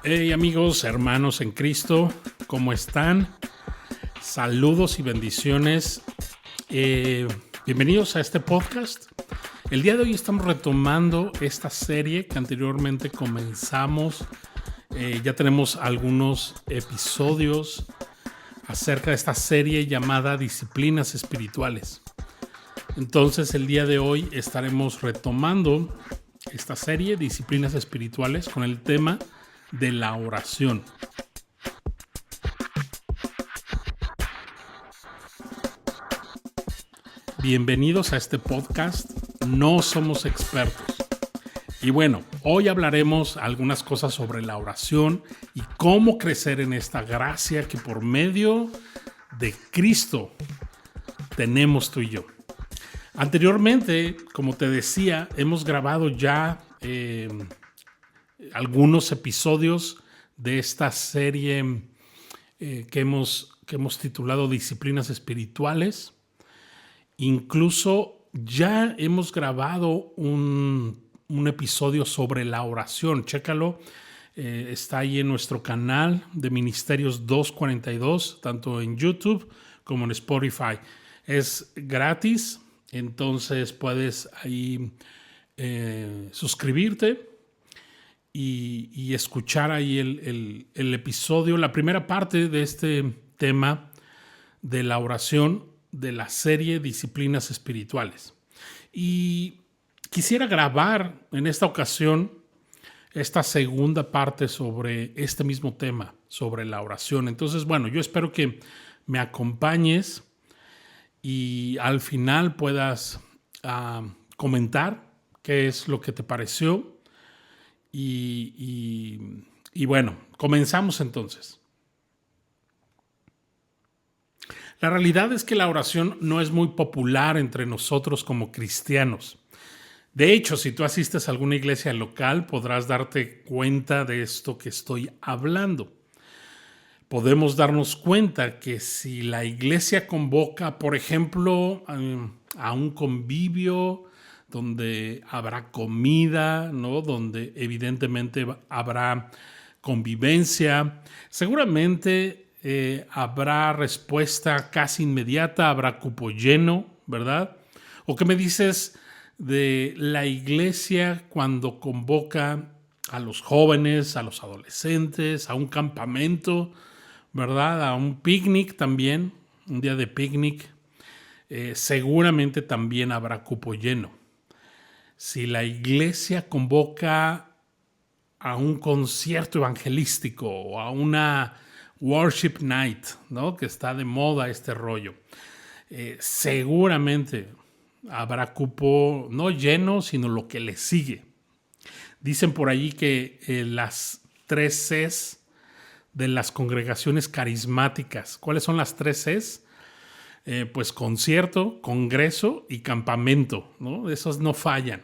Hey amigos, hermanos en Cristo, ¿cómo están? Saludos y bendiciones. Bienvenidos a este podcast. El día de hoy estamos retomando esta serie que anteriormente comenzamos. Ya tenemos algunos episodios acerca de esta serie llamada Disciplinas Espirituales. Entonces el día de hoy estaremos retomando esta serie Disciplinas Espirituales con el tema de la oración. Bienvenidos a este podcast. No somos expertos. Y bueno, hoy hablaremos algunas cosas sobre la oración y cómo crecer en esta gracia que por medio de Cristo tenemos tú y yo. Anteriormente, como te decía, hemos grabado ya algunos episodios de esta serie que hemos titulado Disciplinas Espirituales. Incluso ya hemos grabado un episodio sobre la oración. Chécalo, está ahí en nuestro canal de Ministerios 242, tanto en YouTube como en Spotify. Es gratis, entonces puedes ahí suscribirte y escuchar ahí el episodio, la primera parte de este tema de la oración de la serie Disciplinas Espirituales. Y quisiera grabar en esta ocasión esta segunda parte sobre este mismo tema, sobre la oración. Entonces, bueno, yo espero que me acompañes y al final puedas comentar qué es lo que te pareció. Y bueno, comenzamos entonces. La realidad es que la oración no es muy popular entre nosotros como cristianos. De hecho, si tú asistes a alguna iglesia local, podrás darte cuenta de esto que estoy hablando. Podemos darnos cuenta que si la iglesia convoca, por ejemplo, a un convivio donde habrá comida, ¿no? Donde evidentemente habrá convivencia, seguramente habrá respuesta casi inmediata, habrá cupo lleno, ¿verdad? ¿O qué me dices de la iglesia cuando convoca a los jóvenes, a los adolescentes, a un campamento, ¿verdad? A un picnic también, un día de picnic? Seguramente también habrá cupo lleno. Si la iglesia convoca a un concierto evangelístico o a una worship night, ¿no? Que está de moda este rollo, seguramente habrá cupo no lleno, sino lo que le sigue. Dicen por allí que las 3 Cs de las congregaciones carismáticas. ¿Cuáles son las 3 Cs? Pues concierto, congreso y campamento, ¿no? Esos no fallan.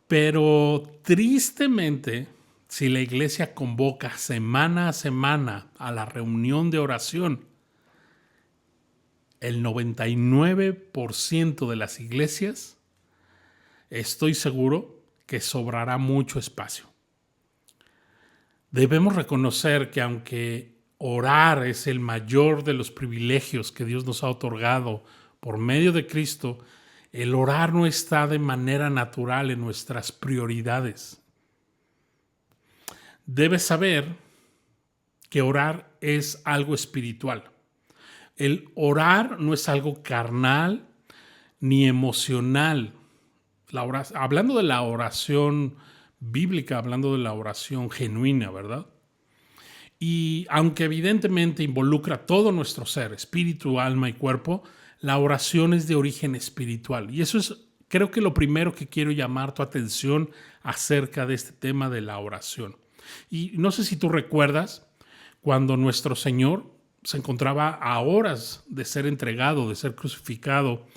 Pero tristemente, si la iglesia convoca semana a semana a la reunión de oración, el 99% de las iglesias, estoy seguro que sobrará mucho espacio. Debemos reconocer que aunque orar es el mayor de los privilegios que Dios nos ha otorgado por medio de Cristo, el orar no está de manera natural en nuestras prioridades. Debes saber que orar es algo espiritual. El orar no es algo carnal ni emocional. Hablando de la oración bíblica, hablando de la oración genuina, ¿verdad? Y aunque evidentemente involucra todo nuestro ser, espíritu, alma y cuerpo, la oración es de origen espiritual. Y eso es, creo que lo primero que quiero llamar tu atención acerca de este tema de la oración. Y no sé si tú recuerdas cuando nuestro Señor se encontraba a horas de ser entregado, de ser crucificado,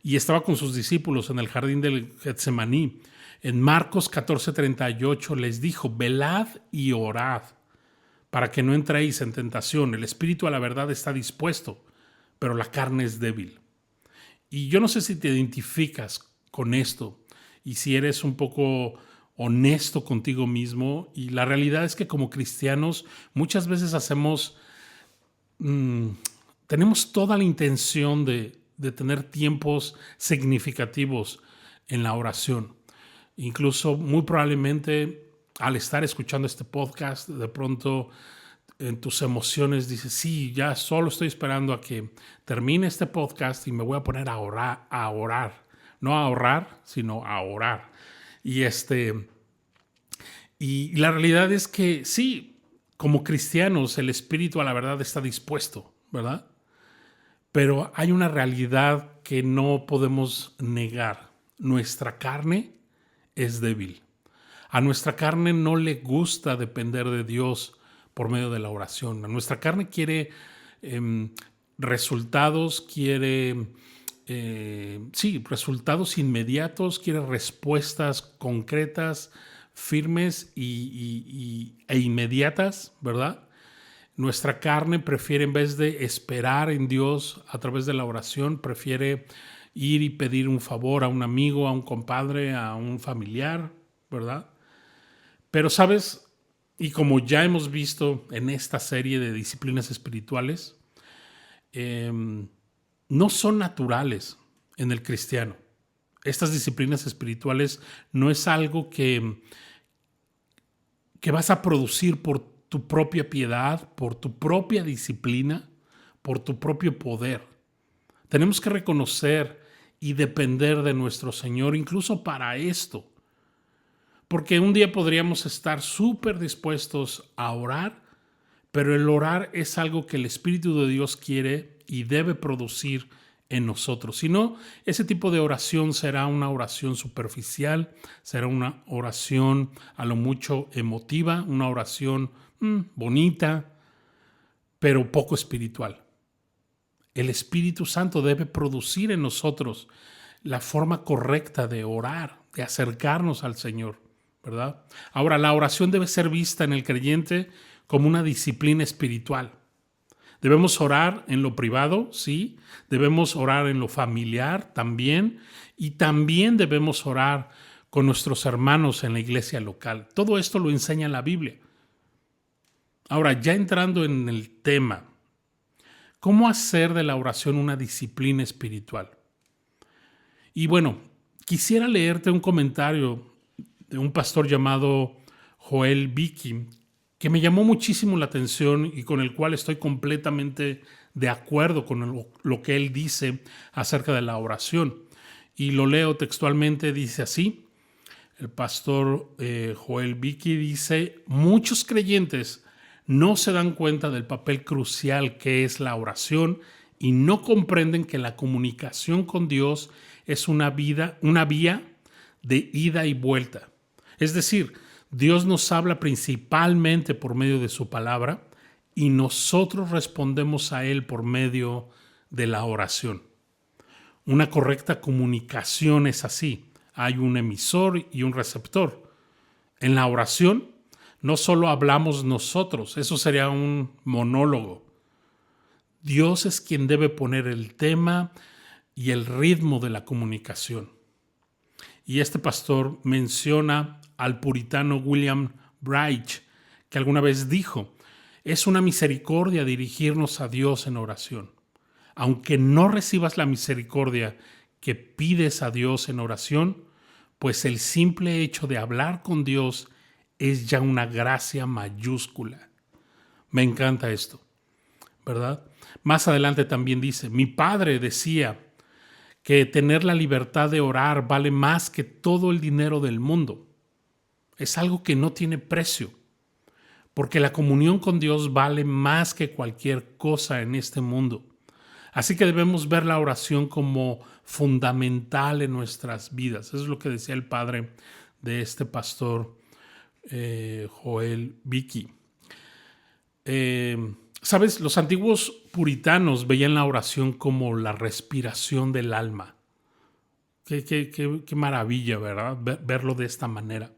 y estaba con sus discípulos en el jardín del Getsemaní. En Marcos 14:38 les dijo: velad y orad para que no entréis en tentación. El espíritu a la verdad está dispuesto, pero la carne es débil. Y yo no sé si te identificas con esto y si eres un poco honesto contigo mismo. Y la realidad es que como cristianos muchas veces tenemos toda la intención de tener tiempos significativos en la oración. Incluso muy probablemente al estar escuchando este podcast, de pronto en tus emociones dices, sí, ya solo estoy esperando a que termine este podcast y me voy a poner a orar. No a ahorrar, sino a orar. Y la realidad es que sí, como cristianos, el espíritu a la verdad está dispuesto, ¿verdad? Pero hay una realidad que no podemos negar. Nuestra carne es débil. A nuestra carne no le gusta depender de Dios por medio de la oración. A nuestra carne quiere resultados, quiere resultados inmediatos, quiere respuestas concretas, firmes e inmediatas, ¿verdad? Nuestra carne prefiere, en vez de esperar en Dios a través de la oración, prefiere ir y pedir un favor a un amigo, a un compadre, a un familiar, ¿verdad? Pero, ¿sabes? Y como ya hemos visto en esta serie de disciplinas espirituales, no son naturales en el cristiano. Estas disciplinas espirituales no es algo que vas a producir por tu propia piedad, por tu propia disciplina, por tu propio poder. Tenemos que reconocer y depender de nuestro Señor incluso para esto. Porque un día podríamos estar súper dispuestos a orar, pero el orar es algo que el Espíritu de Dios quiere y debe producir en nosotros. Si no, ese tipo de oración será una oración superficial, será una oración a lo mucho emotiva, una oración bonita, pero poco espiritual. El Espíritu Santo debe producir en nosotros la forma correcta de orar, de acercarnos al Señor, ¿verdad? Ahora, la oración debe ser vista en el creyente como una disciplina espiritual. Debemos orar en lo privado, sí. Debemos orar en lo familiar también. Y también debemos orar con nuestros hermanos en la iglesia local. Todo esto lo enseña la Biblia. Ahora, ya entrando en el tema, ¿cómo hacer de la oración una disciplina espiritual? Y bueno, quisiera leerte un comentario de un pastor llamado Joel Beeke, que me llamó muchísimo la atención y con el cual estoy completamente de acuerdo con lo que él dice acerca de la oración. Y lo leo textualmente, dice así, el pastor Joel Beeke dice, muchos creyentes no se dan cuenta del papel crucial que es la oración y no comprenden que la comunicación con Dios es una vía de ida y vuelta. Es decir, Dios nos habla principalmente por medio de su palabra y nosotros respondemos a Él por medio de la oración. Una correcta comunicación es así. Hay un emisor y un receptor. En la oración no solo hablamos nosotros, eso sería un monólogo. Dios es quien debe poner el tema y el ritmo de la comunicación. Y este pastor menciona al puritano William Bright, que alguna vez dijo, es una misericordia dirigirnos a Dios en oración. Aunque no recibas la misericordia que pides a Dios en oración, pues el simple hecho de hablar con Dios es ya una gracia mayúscula. Me encanta esto, ¿verdad? Más adelante también dice, mi padre decía que tener la libertad de orar vale más que todo el dinero del mundo. Es algo que no tiene precio, porque la comunión con Dios vale más que cualquier cosa en este mundo. Así que debemos ver la oración como fundamental en nuestras vidas. Eso es lo que decía el padre de este pastor Joel Beeke. ¿Sabes? Los antiguos puritanos veían la oración como la respiración del alma. Qué maravilla, ¿verdad? Verlo de esta manera.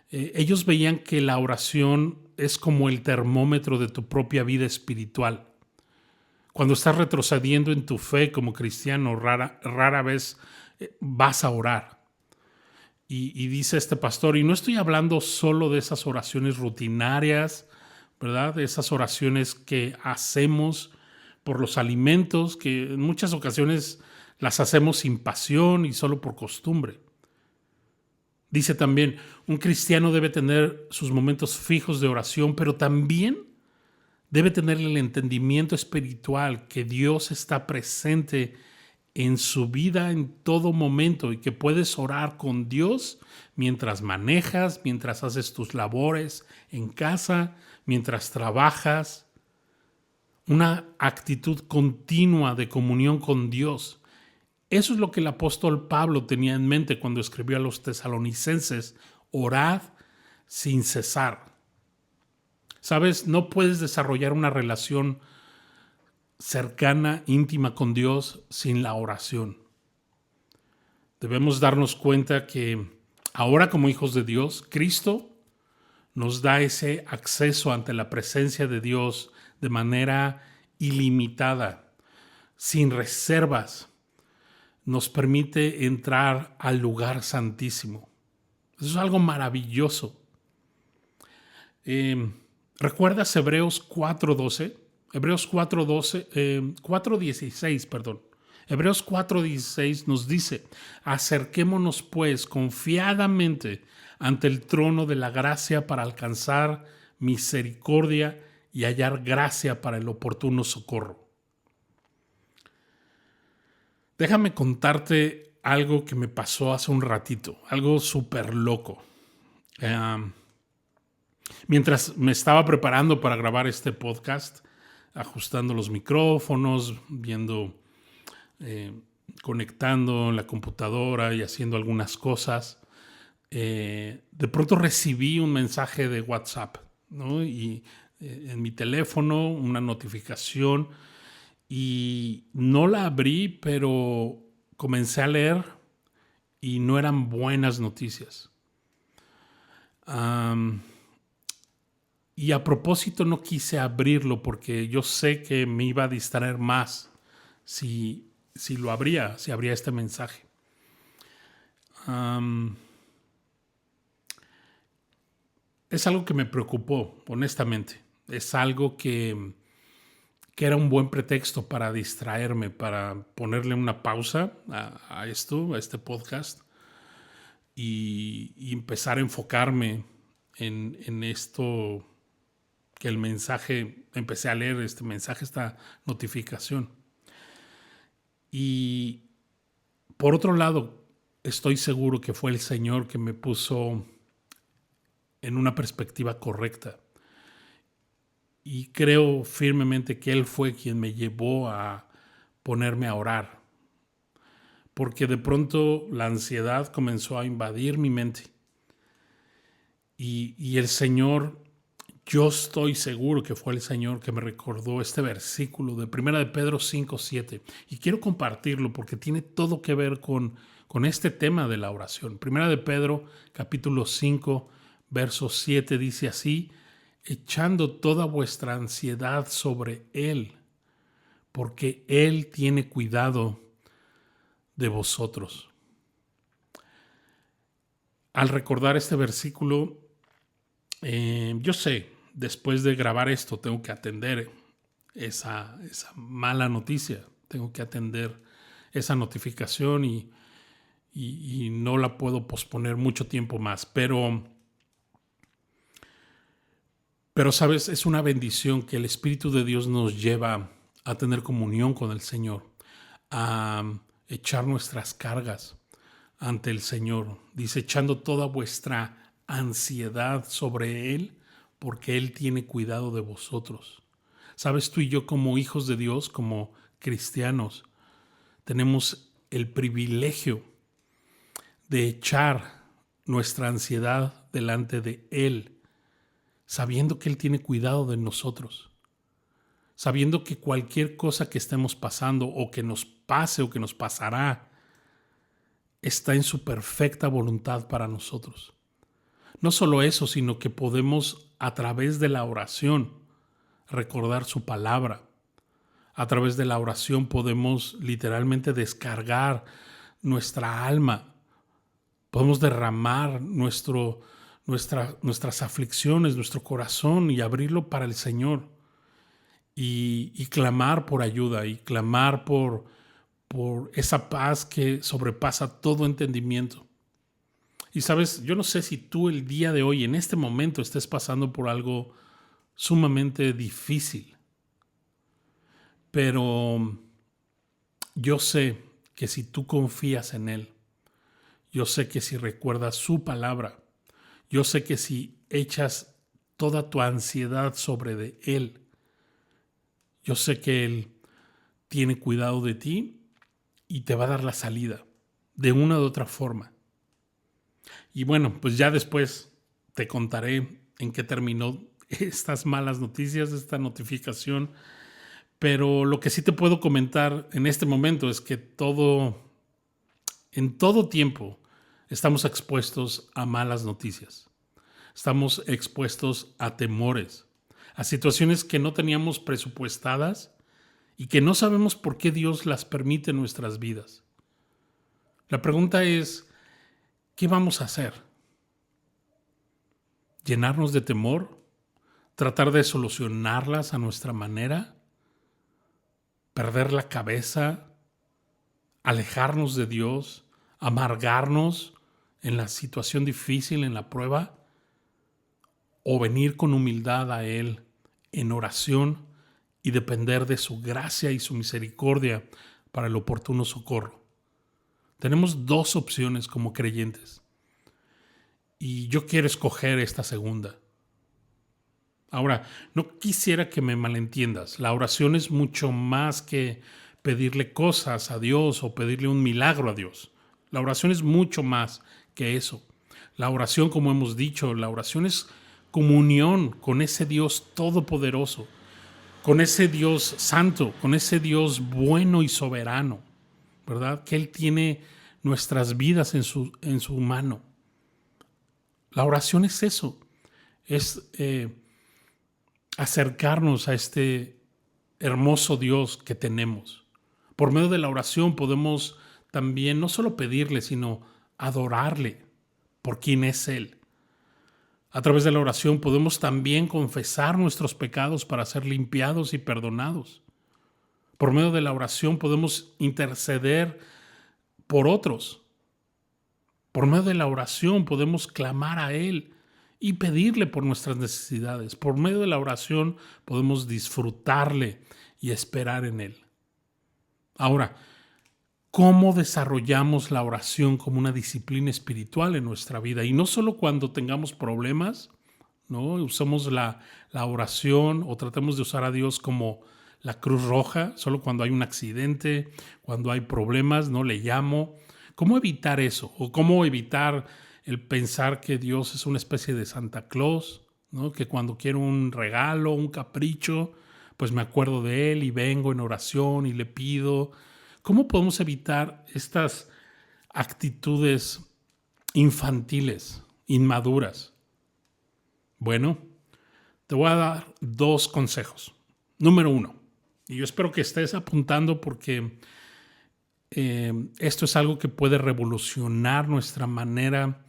Ellos veían que la oración es como el termómetro de tu propia vida espiritual. Cuando estás retrocediendo en tu fe como cristiano, rara vez vas a orar. Y dice este pastor, y no estoy hablando solo de esas oraciones rutinarias, ¿verdad? De esas oraciones que hacemos por los alimentos, que en muchas ocasiones las hacemos sin pasión y solo por costumbre. Dice también, un cristiano debe tener sus momentos fijos de oración, pero también debe tener el entendimiento espiritual que Dios está presente en su vida en todo momento y que puedes orar con Dios mientras manejas, mientras haces tus labores en casa, mientras trabajas. Una actitud continua de comunión con Dios. Eso es lo que el apóstol Pablo tenía en mente cuando escribió a los tesalonicenses: orad sin cesar. ¿Sabes? No puedes desarrollar una relación cercana, íntima con Dios sin la oración. Debemos darnos cuenta que ahora, como hijos de Dios, Cristo nos da ese acceso ante la presencia de Dios de manera ilimitada, sin reservas. Nos permite entrar al lugar santísimo. Eso es algo maravilloso. ¿Recuerdas Hebreos 4:12? Hebreos 4:16, perdón. Hebreos 4:16 nos dice: acerquémonos pues confiadamente ante el trono de la gracia para alcanzar misericordia y hallar gracia para el oportuno socorro. Déjame contarte algo que me pasó hace un ratito, algo súper loco. Mientras me estaba preparando para grabar este podcast, ajustando los micrófonos, viendo, conectando la computadora y haciendo algunas cosas, de pronto recibí un mensaje de WhatsApp, ¿no? Y en mi teléfono una notificación, y no la abrí, pero comencé a leer y no eran buenas noticias. Y a propósito no quise abrirlo porque yo sé que me iba a distraer más si lo abría, si abría este mensaje. Es algo que me preocupó, honestamente. Es algo que era un buen pretexto para distraerme, para ponerle una pausa a este podcast, y empezar a enfocarme en esto, que el mensaje, empecé a leer este mensaje, esta notificación. Y por otro lado, estoy seguro que fue el Señor que me puso en una perspectiva correcta. Y creo firmemente que Él fue quien me llevó a ponerme a orar. Porque de pronto la ansiedad comenzó a invadir mi mente. Y el Señor, yo estoy seguro que fue el Señor que me recordó este versículo de 1 de Pedro 5:7. Y quiero compartirlo porque tiene todo que ver con este tema de la oración. 1 de Pedro capítulo 5, verso 7 dice así: echando toda vuestra ansiedad sobre Él, porque Él tiene cuidado de vosotros. Al recordar este versículo, yo sé, después de grabar esto tengo que atender esa mala noticia, tengo que atender esa notificación y no la puedo posponer mucho tiempo más, pero sabes, es una bendición que el Espíritu de Dios nos lleva a tener comunión con el Señor, a echar nuestras cargas ante el Señor. Dice: echando toda vuestra ansiedad sobre Él, porque Él tiene cuidado de vosotros. Sabes, tú y yo, como hijos de Dios, como cristianos, tenemos el privilegio de echar nuestra ansiedad delante de Él, sabiendo que Él tiene cuidado de nosotros, sabiendo que cualquier cosa que estemos pasando o que nos pase o que nos pasará está en su perfecta voluntad para nosotros. No solo eso, sino que podemos, a través de la oración, recordar su palabra. A través de la oración podemos literalmente descargar nuestra alma Podemos derramar nuestras aflicciones, nuestro corazón y abrirlo para el Señor y clamar por ayuda y clamar por esa paz que sobrepasa todo entendimiento. Y sabes, yo no sé si tú el día de hoy, en este momento, estés pasando por algo sumamente difícil, pero yo sé que si tú confías en Él, yo sé que si recuerdas su palabra, yo sé que si echas toda tu ansiedad sobre de Él, yo sé que Él tiene cuidado de ti y te va a dar la salida de una u otra forma. Y bueno, pues ya después te contaré en qué terminó estas malas noticias, esta notificación. Pero lo que sí te puedo comentar en este momento es que en todo tiempo, estamos expuestos a malas noticias. Estamos expuestos a temores, a situaciones que no teníamos presupuestadas y que no sabemos por qué Dios las permite en nuestras vidas. La pregunta es, ¿qué vamos a hacer? ¿Llenarnos de temor? ¿Tratar de solucionarlas a nuestra manera? ¿Perder la cabeza? ¿Alejarnos de Dios? ¿Amargarnos en la situación difícil, en la prueba? ¿O venir con humildad a Él en oración y depender de su gracia y su misericordia para el oportuno socorro? Tenemos dos opciones como creyentes y yo quiero escoger esta segunda. Ahora, no quisiera que me malentiendas. La oración es mucho más que pedirle cosas a Dios o pedirle un milagro a Dios. La oración es mucho más que eso. La oración, como hemos dicho, la oración es comunión con ese Dios todopoderoso, con ese Dios santo, con ese Dios bueno y soberano, ¿verdad? Que Él tiene nuestras vidas en su mano. La oración es eso, es acercarnos a este hermoso Dios que tenemos. Por medio de la oración podemos también no solo pedirle, sino adorarle por quien es Él. A través de la oración podemos también confesar nuestros pecados para ser limpiados y perdonados. Por medio de la oración podemos interceder por otros. Por medio de la oración podemos clamar a Él y pedirle por nuestras necesidades. Por medio de la oración podemos disfrutarle y esperar en Él. Ahora, ¿cómo desarrollamos la oración como una disciplina espiritual en nuestra vida? Y no solo cuando tengamos problemas, ¿no? Usamos la oración o tratemos de usar a Dios como la Cruz Roja, solo cuando hay un accidente, cuando hay problemas, no le llamo. ¿Cómo evitar eso? ¿O cómo evitar el pensar que Dios es una especie de Santa Claus, ¿no? Que cuando quiero un regalo, un capricho, pues me acuerdo de Él y vengo en oración y le pido. ¿Cómo podemos evitar estas actitudes infantiles, inmaduras? Bueno, te voy a dar dos consejos. Número uno, y yo espero que estés apuntando porque esto es algo que puede revolucionar nuestra manera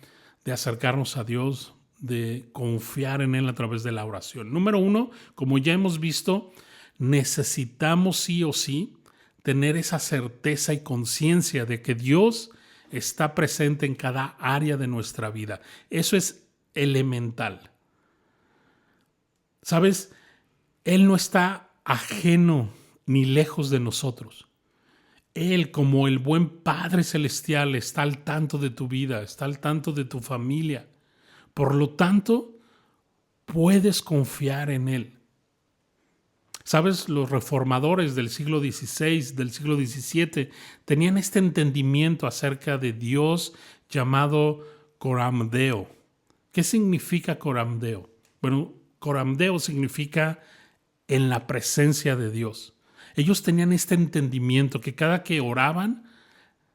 de acercarnos a Dios, de confiar en Él a través de la oración. Número uno, como ya hemos visto, necesitamos sí o sí tener esa certeza y conciencia de que Dios está presente en cada área de nuestra vida. Eso es elemental. ¿Sabes? Él no está ajeno ni lejos de nosotros. Él, como el buen Padre Celestial, está al tanto de tu vida, está al tanto de tu familia. Por lo tanto, puedes confiar en Él. ¿Sabes? Los reformadores del siglo XVI, del siglo XVII, tenían este entendimiento acerca de Dios llamado Coram Deo. ¿Qué significa Coram Deo? Bueno, Coram Deo significa en la presencia de Dios. Ellos tenían este entendimiento que cada que oraban,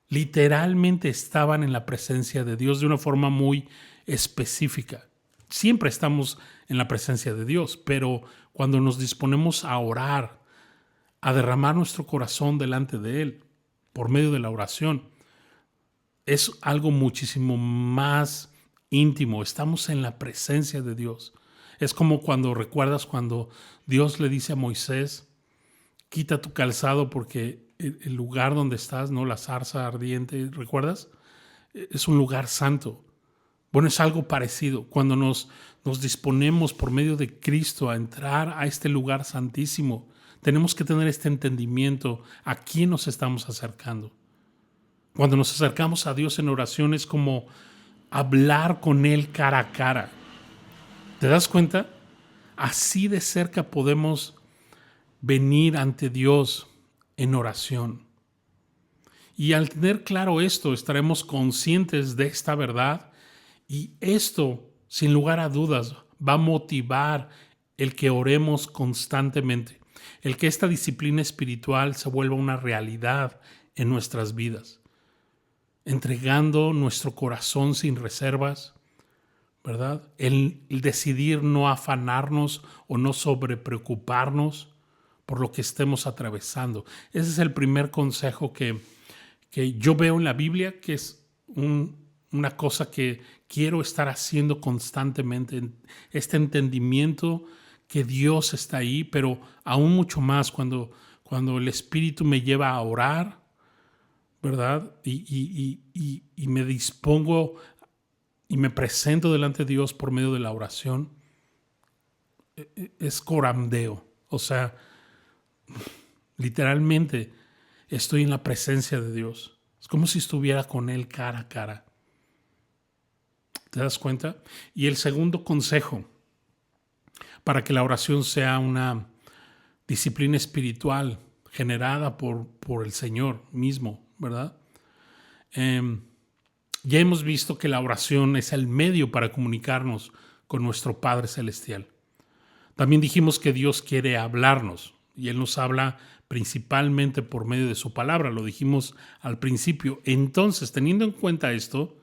literalmente estaban en la presencia de Dios de una forma muy específica. Siempre estamos en la presencia de Dios, pero cuando nos disponemos a orar, a derramar nuestro corazón delante de Él, por medio de la oración, es algo muchísimo más íntimo. Estamos en la presencia de Dios. Es como cuando Dios le dice a Moisés, quita tu calzado porque el lugar donde estás, ¿no? La zarza ardiente, ¿recuerdas? Es un lugar santo. Bueno, es algo parecido. Cuando nos disponemos por medio de Cristo a entrar a este lugar santísimo, tenemos que tener este entendimiento a quién nos estamos acercando. Cuando nos acercamos a Dios en oración es como hablar con Él cara a cara. ¿Te das cuenta? Así de cerca podemos venir ante Dios en oración. Y al tener claro esto, estaremos conscientes de esta verdad y esto, sin lugar a dudas, va a motivar el que oremos constantemente, el que esta disciplina espiritual se vuelva una realidad en nuestras vidas, entregando nuestro corazón sin reservas, ¿verdad? El decidir no afanarnos o no sobrepreocuparnos por lo que estemos atravesando. Ese es el primer consejo que yo veo en la Biblia, que es una cosa que quiero estar haciendo constantemente, este entendimiento que Dios está ahí, pero aún mucho más cuando el Espíritu me lleva a orar, ¿verdad? Y me dispongo y me presento delante de Dios por medio de la oración, es corandeo. O sea, literalmente estoy en la presencia de Dios. Es como si estuviera con Él cara a cara. ¿Te das cuenta? Y el segundo consejo para que la oración sea una disciplina espiritual generada por el Señor mismo, ¿verdad? Ya hemos visto que la oración es el medio para comunicarnos con nuestro Padre Celestial. También dijimos que Dios quiere hablarnos y Él nos habla principalmente por medio de su palabra, lo dijimos al principio. Entonces, teniendo en cuenta esto,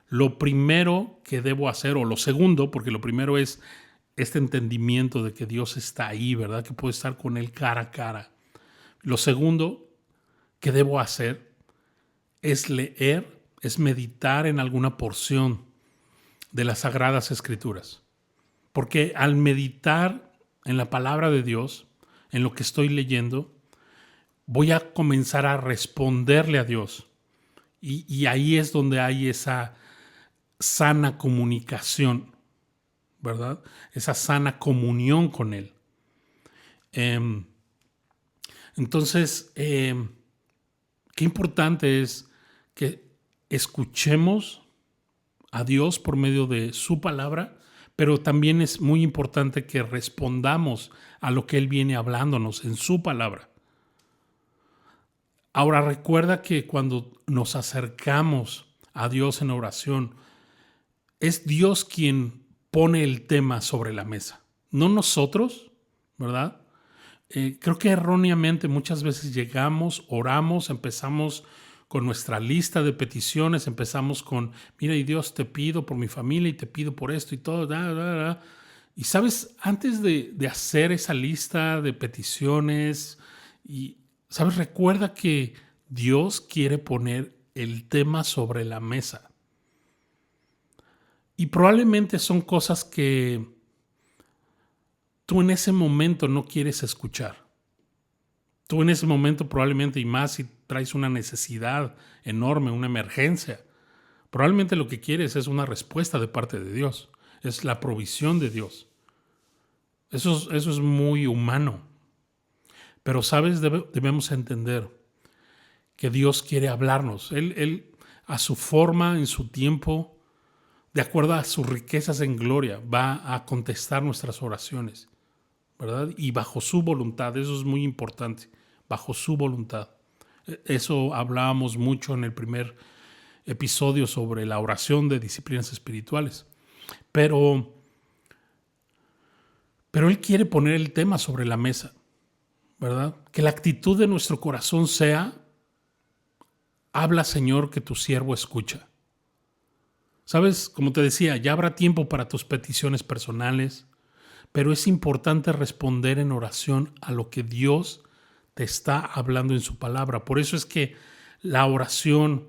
lo primero que debo hacer, o lo segundo, porque lo primero es este entendimiento de que Dios está ahí, ¿verdad? Que puedo estar con Él cara a cara. Lo segundo que debo hacer es leer, es meditar en alguna porción de las Sagradas Escrituras. Porque al meditar en la palabra de Dios, en lo que estoy leyendo, voy a comenzar a responderle a Dios. Y ahí es donde hay esa sana comunicación, ¿verdad? Esa sana comunión con Él. Entonces, qué importante es que escuchemos a Dios por medio de su palabra, pero también es muy importante que respondamos a lo que Él viene hablándonos en su palabra. Ahora recuerda que cuando nos acercamos a Dios en oración, es Dios quien pone el tema sobre la mesa, no nosotros, ¿verdad? Creo que erróneamente muchas veces llegamos, oramos, empezamos con nuestra lista de peticiones, empezamos con, mira, y Dios, te pido por mi familia y te pido por esto y todo, Y sabes, antes de hacer esa lista de peticiones, y sabes, recuerda que Dios quiere poner el tema sobre la mesa. Y probablemente son cosas que tú en ese momento no quieres escuchar. Tú en ese momento probablemente, y más si traes una necesidad enorme, una emergencia, probablemente lo que quieres es una respuesta de parte de Dios. Es la provisión de Dios. Eso es muy humano. Pero, ¿sabes? Debemos entender que Dios quiere hablarnos. Él, a su forma, en su tiempo, de acuerdo a sus riquezas en gloria, va a contestar nuestras oraciones, ¿verdad? Y bajo su voluntad, eso es muy importante, bajo su voluntad. Eso hablábamos mucho en el primer episodio sobre la oración de disciplinas espirituales. Pero Él quiere poner el tema sobre la mesa, ¿verdad? Que la actitud de nuestro corazón sea, habla, Señor, que tu siervo escucha. ¿Sabes? Como te decía, ya habrá tiempo para tus peticiones personales, pero es importante responder en oración a lo que Dios te está hablando en su palabra. Por eso es que la oración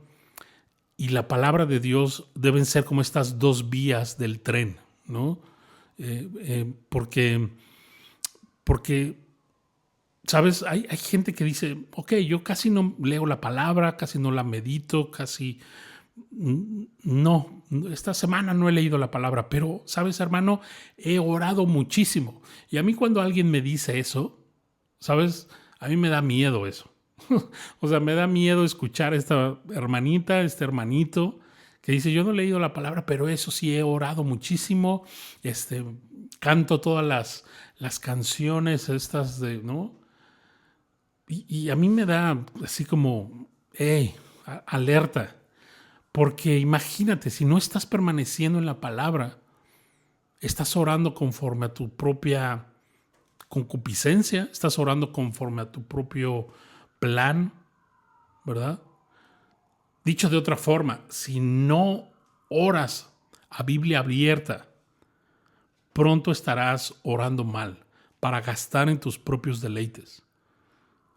y la palabra de Dios deben ser como estas dos vías del tren, ¿no? Porque, ¿sabes? Hay gente que dice, ok, yo casi no leo la palabra, casi no la medito, casi no, esta semana no he leído la palabra, pero, ¿sabes, hermano? He orado muchísimo. Y a mí cuando alguien me dice eso, ¿sabes? A mí me da miedo eso. O sea, me da miedo escuchar a esta hermanita, este hermanito, que dice, yo no he leído la palabra, pero eso sí, he orado muchísimo, canto todas las canciones estas de, ¿no? Y a mí me da así como, hey, alerta, porque imagínate, si no estás permaneciendo en la palabra, estás orando conforme a tu propia concupiscencia, estás orando conforme a tu propio plan, ¿verdad? Dicho de otra forma, si no oras a Biblia abierta, pronto estarás orando mal para gastar en tus propios deleites.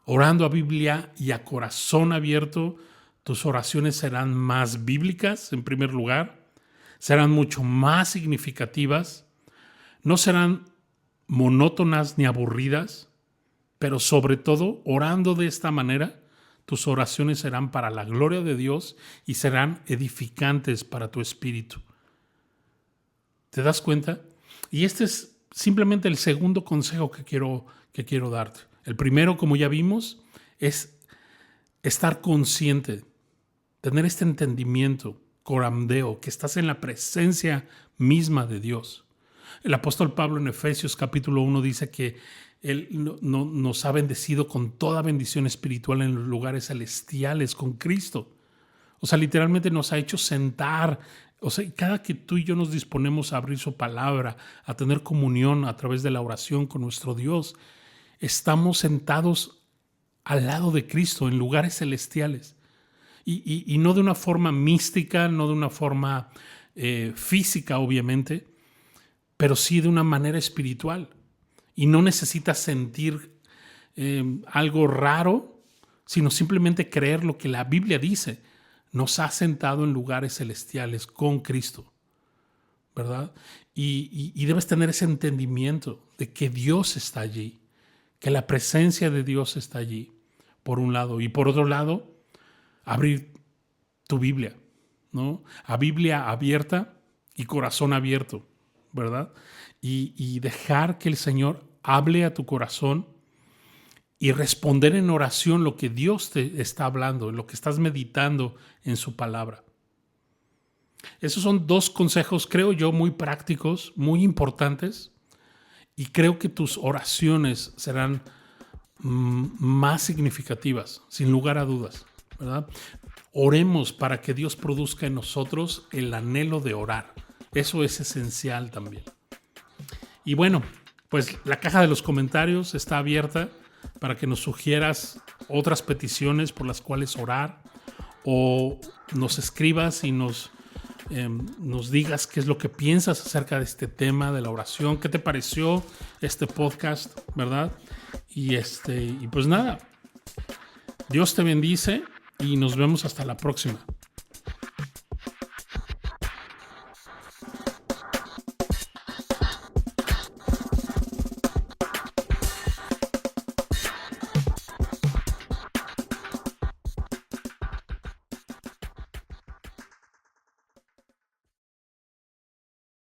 Orando a Biblia y a corazón abierto, tus oraciones serán más bíblicas, en primer lugar, serán mucho más significativas, no serán monótonas ni aburridas, pero sobre todo, orando de esta manera, tus oraciones serán para la gloria de Dios y serán edificantes para tu espíritu. ¿Te das cuenta? Y este es simplemente el segundo consejo que quiero darte. El primero, como ya vimos, es estar consciente, tener este entendimiento, coramdeo, que estás en la presencia misma de Dios. El apóstol Pablo en Efesios capítulo 1 dice que Él nos ha bendecido con toda bendición espiritual en los lugares celestiales con Cristo. O sea, literalmente nos ha hecho sentar. O sea, cada que tú y yo nos disponemos a abrir su palabra, a tener comunión a través de la oración con nuestro Dios, estamos sentados al lado de Cristo en lugares celestiales. Y no de una forma mística, no de una forma física, obviamente, pero sí de una manera espiritual. Y no necesitas sentir algo raro, sino simplemente creer lo que la Biblia dice. Nos ha sentado en lugares celestiales con Cristo, ¿verdad? Y debes tener ese entendimiento de que Dios está allí, que la presencia de Dios está allí, por un lado. Y por otro lado, abrir tu Biblia, ¿no? A Biblia abierta y corazón abierto, ¿verdad? Y dejar que el Señor hable a tu corazón y responder en oración lo que Dios te está hablando, lo que estás meditando en su palabra. Esos son dos consejos, creo yo, muy prácticos, muy importantes, y creo que tus oraciones serán más significativas, sin lugar a dudas, ¿verdad? Oremos para que Dios produzca en nosotros el anhelo de orar. Eso es esencial también. Y bueno, pues la caja de los comentarios está abierta para que nos sugieras otras peticiones por las cuales orar, o nos escribas y nos digas qué es lo que piensas acerca de este tema de la oración, qué te pareció este podcast, ¿verdad? Y pues nada, Dios te bendice y nos vemos hasta la próxima.